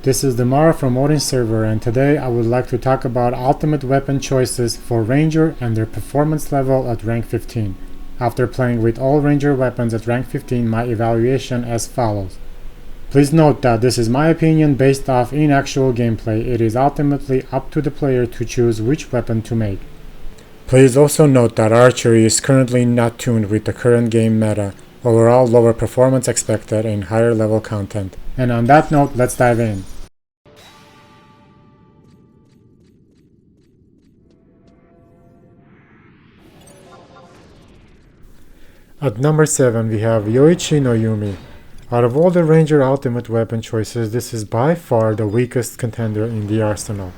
This is Demara from Odin server, and today I would like to talk about ultimate weapon choices for Ranger and their performance level at rank 15. After playing with all Ranger weapons at rank 15, my evaluation as follows. Please note that this is my opinion based off in actual gameplay. It is ultimately up to the player to choose which weapon to make. Please also note that archery is currently not tuned with the current game meta. Overall, lower performance expected in higher level content. And on that note, let's dive in. At number 7 we have Yoichi no Yumi. Out of all the Ranger ultimate weapon choices, this is by far the weakest contender in the arsenal.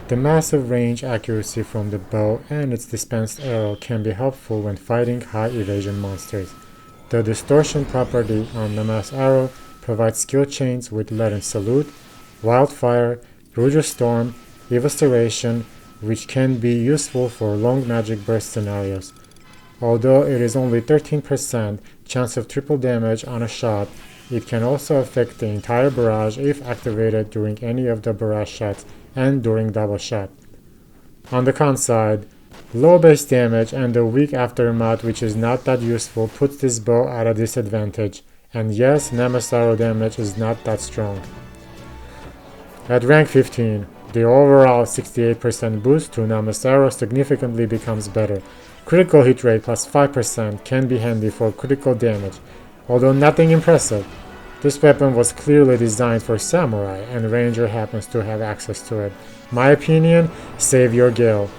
The massive range accuracy from the bow and its dispensed arrow can be helpful when fighting high evasion monsters. The distortion property on the mass arrow provides skill chains with Lead and Salute, Wildfire, Rouge Storm, Evisceration, which can be useful for long magic burst scenarios. Although it is only 13% chance of triple damage on a shot, it can also affect the entire barrage if activated during any of the barrage shots and during double shot. On the con side, low base damage and the weak aftermath, which is not that useful, puts this bow at a disadvantage, and yes, Namasaro damage is not that strong. At rank 15, the overall 68% boost to Namasaro significantly becomes better. Critical hit rate plus 5% can be handy for critical damage, although nothing impressive. This weapon was clearly designed for Samurai, and Ranger happens to have access to it. My opinion, save your gil.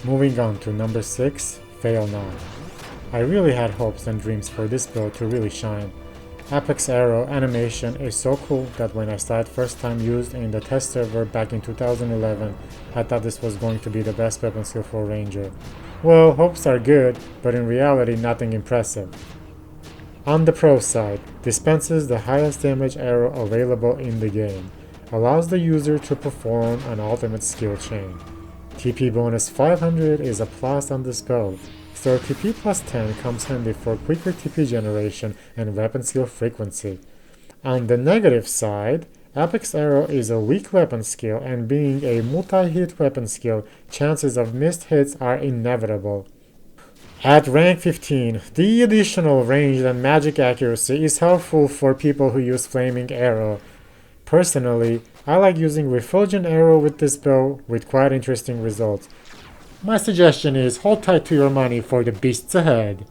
Moving on to number 6, Fail Now. I really had hopes and dreams for this build to really shine. Apex Arrow animation is so cool that when I saw it first time used in the test server back in 2011, I thought this was going to be the best weapon skill for Ranger. Well, hopes are good, but in reality nothing impressive. On the pro side, dispenses the highest damage arrow available in the game, allows the user to perform an ultimate skill chain. TP bonus 500 is a plus on this build, so TP plus 10 comes handy for quicker TP generation and weapon skill frequency. On the negative side, Apex Arrow is a weak weapon skill, and being a multi-hit weapon skill, chances of missed hits are inevitable. At rank 15, the additional range and magic accuracy is helpful for people who use Flaming Arrow. Personally, I like using Refulgent Arrow with this bow with quite interesting results. My suggestion is hold tight to your money for the beasts ahead.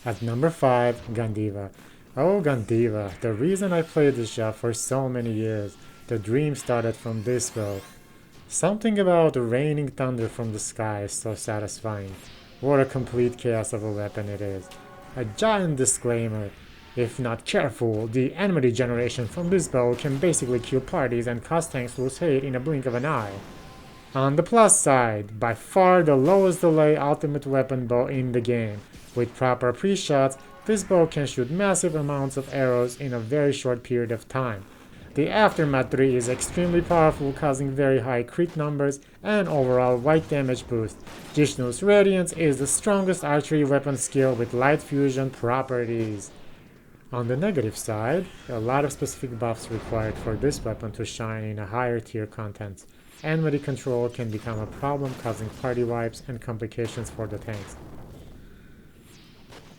At number 5, Gandiva. Oh, Gandiva, the reason I played this job for so many years. The dream started from this build. Something about raining thunder from the sky is so satisfying. What a complete chaos of a weapon it is. A giant disclaimer. If not careful, the enmity generation from this bow can basically kill parties and cause tanks lose hate in a blink of an eye. On the plus side, by far the lowest delay ultimate weapon bow in the game. With proper pre-shots, this bow can shoot massive amounts of arrows in a very short period of time. The Aftermath 3 is extremely powerful, causing very high crit numbers and overall white damage boost. Jishnu's Radiance is the strongest archery weapon skill with light fusion properties. On the negative side, a lot of specific buffs required for this weapon to shine in a higher tier content. Enmity control can become a problem, causing party wipes and complications for the tanks.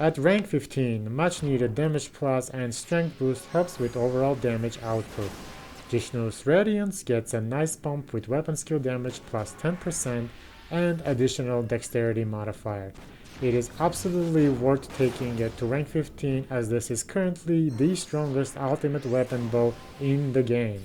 At rank 15, much needed damage plus and strength boost helps with overall damage output. Jishnu's Radiance gets a nice bump with weapon skill damage plus 10% and additional dexterity modifier. It is absolutely worth taking it to rank 15 as this is currently the strongest ultimate weapon bow in the game.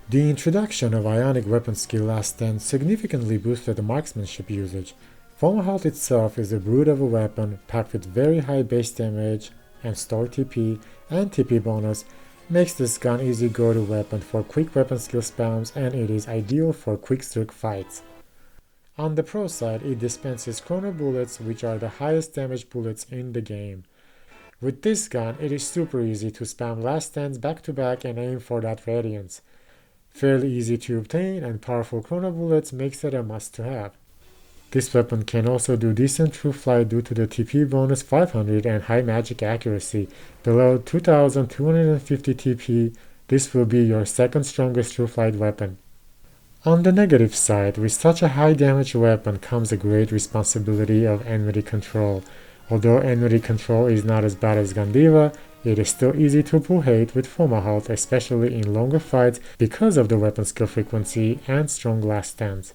The introduction of ionic weapon skill last stand significantly boosted the marksmanship usage. Fomalhaut itself is a brute of a weapon packed with very high base damage and store TP and TP bonus, makes this gun easy go-to weapon for quick weapon skill spams, and it is ideal for quick circ fights. On the pro side, it dispenses chrono bullets, which are the highest damage bullets in the game. With this gun, it is super easy to spam last stands back to back and aim for that radiance. Fairly easy to obtain, and powerful chrono bullets makes it a must to have. This weapon can also do decent true flight due to the TP bonus 500 and high magic accuracy. Below 2250 TP, this will be your second strongest true flight weapon. On the negative side, with such a high damage weapon comes a great responsibility of enmity control. Although enmity control is not as bad as Gandiva, it is still easy to pull hate with Fomalhaut, especially in longer fights because of the weapon skill frequency and strong last stands.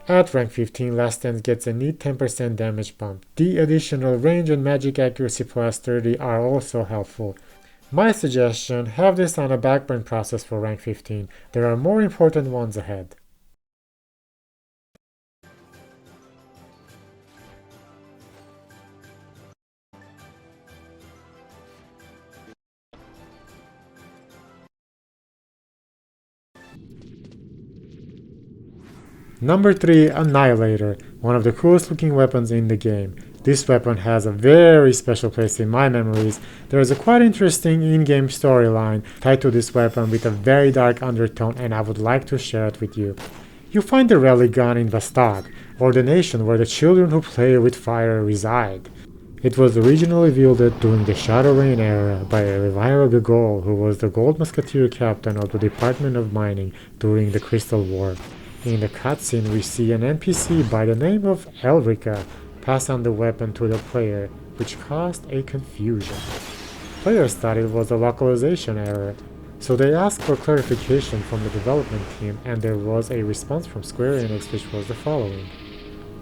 At rank 15, last stands gets a neat 10% damage bump. The additional range and magic accuracy plus 30 are also helpful. My suggestion, have this on a backburn process for rank 15. There are more important ones ahead. Number 3, Annihilator, one of the coolest looking weapons in the game. This weapon has a very special place in my memories. There is a quite interesting in-game storyline tied to this weapon with a very dark undertone, and I would like to share it with you. You find the relic gun in Vastag, or the nation where the children who play with fire reside. It was originally wielded during the Shadow Reign era by Elvira Gogol, who was the Gold Musketeer captain of the Department of Mining during the Crystal War. In the cutscene, we see an NPC by the name of Elrica pass on the weapon to the player, which caused a confusion. Players thought it was a localization error, so they asked for clarification from the development team, and there was a response from Square Enix, which was the following.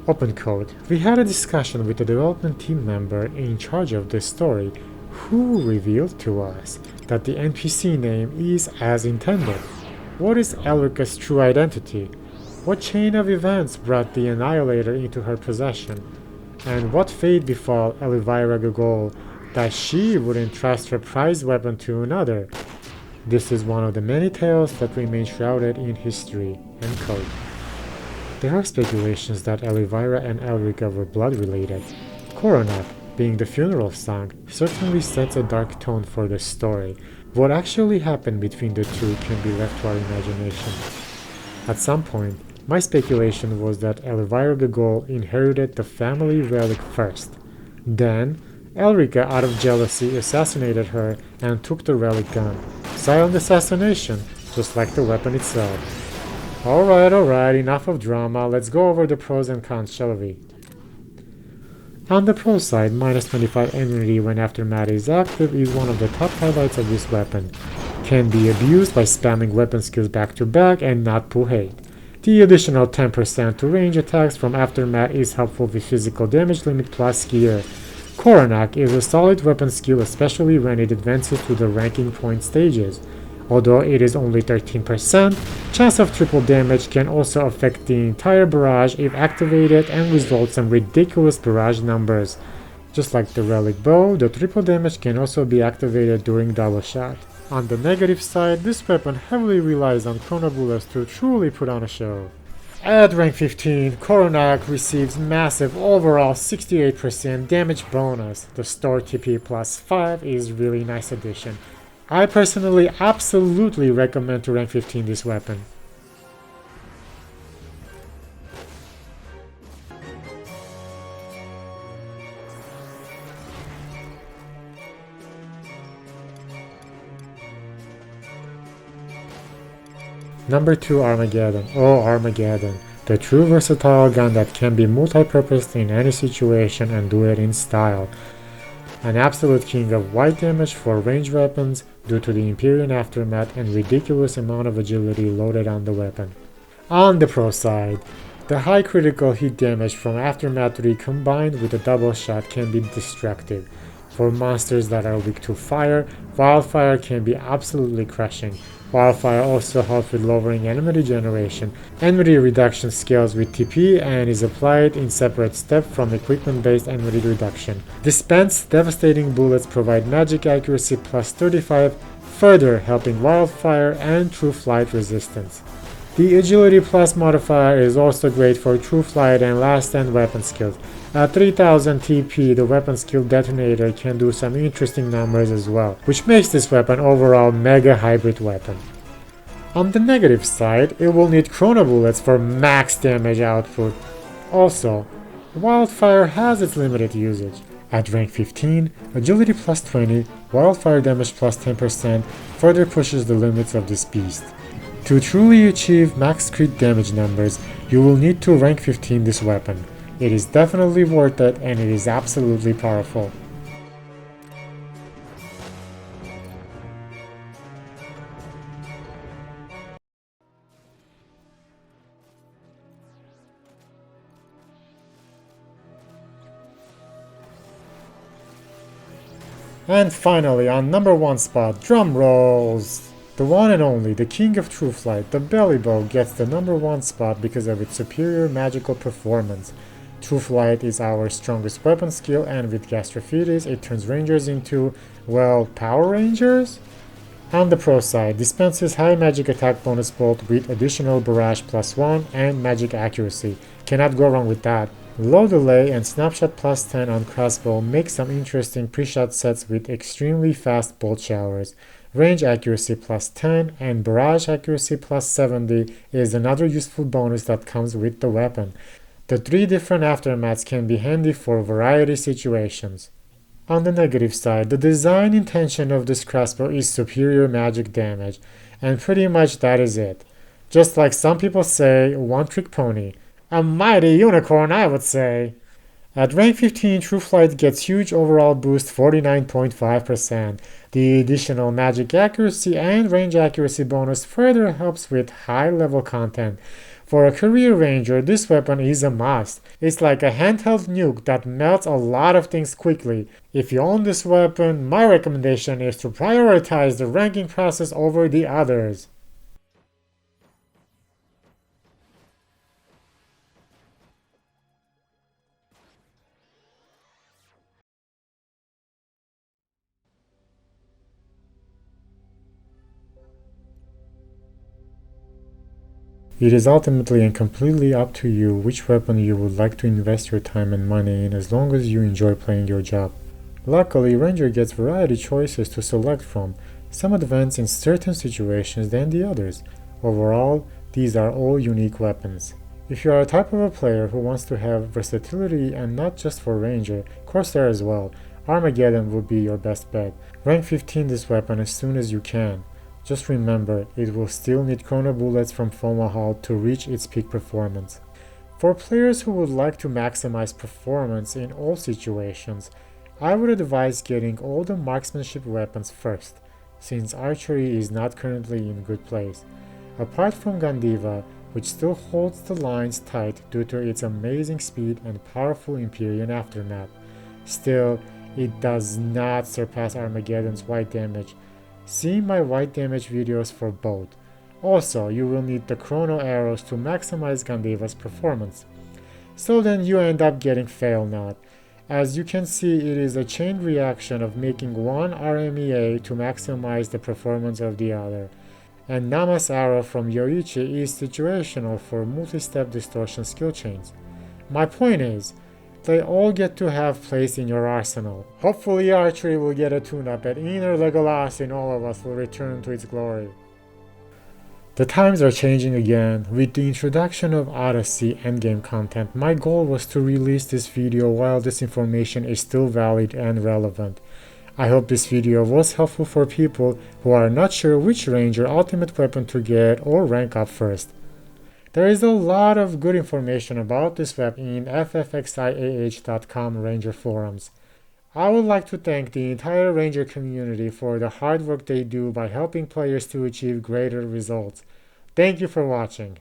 Open quote, "We had a discussion with the development team member in charge of this story, who revealed to us that the NPC name is as intended. What is Elrica's true identity? What chain of events brought the Annihilator into her possession? And what fate befall Elvira Gogol that she would entrust her prized weapon to another? This is one of the many tales that remain shrouded in history." End quote. There are speculations that Elvira and Elrica were blood related. Coronac, being the funeral song, certainly sets a dark tone for the story. What actually happened between the two can be left to our imagination. At some point, my speculation was that Elvira Gogol inherited the family relic first. Then, Elrica, out of jealousy, assassinated her and took the relic gun. Silent assassination, just like the weapon itself. Alright, enough of drama, let's go over the pros and cons, shall we? On the pro side, minus 25 enmity when aftermath is active is one of the top highlights of this weapon. Can be abused by spamming weapon skills back to back and not pull hate. The additional 10% to range attacks from aftermath is helpful with physical damage limit plus gear. Coronac is a solid weapon skill, especially when it advances to the ranking point stages. Although it is only 13%, chance of triple damage can also affect the entire barrage if activated and result in ridiculous barrage numbers. Just like the relic bow, the triple damage can also be activated during double shot. On the negative side, this weapon heavily relies on chrono bullets to truly put on a show. At rank 15, Coronac receives massive overall 68% damage bonus. The store TP plus 5 is really nice addition. I personally absolutely recommend to rank 15 this weapon. Number 2, Armageddon. Oh, Armageddon. The true versatile gun that can be multi-purposed in any situation and do it in style. An absolute king of white damage for ranged weapons due to the Empyrean aftermath and ridiculous amount of agility loaded on the weapon. On the pro side, the high critical hit damage from Aftermath 3 combined with a double shot can be destructive. For monsters that are weak to fire, Wildfire can be absolutely crushing. Wildfire also helps with lowering enemy regeneration. Enemy reduction scales with TP and is applied in separate step from equipment-based enemy reduction. Dispense devastating bullets provide magic accuracy plus 35, further helping Wildfire and true flight resistance. The Agility Plus modifier is also great for true flight and last stand weapon skills. At 3000 TP, the weapon skill detonator can do some interesting numbers as well, which makes this weapon overall mega hybrid weapon. On the negative side, it will need chrono bullets for max damage output. Also, Wildfire has its limited usage. At rank 15, Agility plus 20, Wildfire damage plus 10% further pushes the limits of this beast. To truly achieve max crit damage numbers, you will need to rank 15 this weapon. It is definitely worth it and it is absolutely powerful. And finally, on number 1 spot, drum rolls! The one and only, the king of true flight, the belly bow gets the number 1 spot because of its superior magical performance. True flight is our strongest weapon skill, and with Gastrophides it turns rangers into, well, Power Rangers? On the pro side, dispenses high magic attack bonus bolt with additional barrage plus 1 and magic accuracy. Cannot go wrong with that. Low delay and snapshot plus 10 on crossbow make some interesting pre-shot sets with extremely fast bolt showers. Range accuracy plus 10 and barrage accuracy plus 70 is another useful bonus that comes with the weapon. The 3 different aftermaths can be handy for a variety situations. On the negative side, the design intention of this crossbow is superior magic damage, and pretty much that is it. Just like some people say, one trick pony. A mighty unicorn, I would say. At rank 15, True Flight gets huge overall boost 49.5%. The additional magic accuracy and range accuracy bonus further helps with high level content. For a career ranger, this weapon is a must. It's like a handheld nuke that melts a lot of things quickly. If you own this weapon, my recommendation is to prioritize the ranking process over the others. It is ultimately and completely up to you which weapon you would like to invest your time and money in as long as you enjoy playing your job. Luckily, Ranger gets variety choices to select from, some advance in certain situations than the others. Overall, these are all unique weapons. If you are a type of a player who wants to have versatility and not just for Ranger, Corsair as well, Armageddon would be your best bet. Rank 15 this weapon as soon as you can. Just remember, it will still need chrono bullets from Fomalhaut to reach its peak performance. For players who would like to maximize performance in all situations, I would advise getting all the marksmanship weapons first, since archery is not currently in good place. Apart from Gandiva, which still holds the lines tight due to its amazing speed and powerful Empyrean aftermath. Still, it does not surpass Armageddon's white damage. See my white damage videos for both. Also, you will need the chrono arrows to maximize Gandiva's performance. So then you end up getting Fail Not. As you can see, it is a chain reaction of making one RMEA to maximize the performance of the other. And Nama's arrow from Yoichi is situational for multi-step distortion skill chains. My point is, they all get to have place in your arsenal. Hopefully archery will get a tune-up and inner Legolas in all of us will return to its glory. The times are changing again. With the introduction of Odyssey endgame content, my goal was to release this video while this information is still valid and relevant. I hope this video was helpful for people who are not sure which ranger ultimate weapon to get or rank up first. There is a lot of good information about this weapon in FFXIAH.com Ranger forums. I would like to thank the entire Ranger community for the hard work they do by helping players to achieve greater results. Thank you for watching.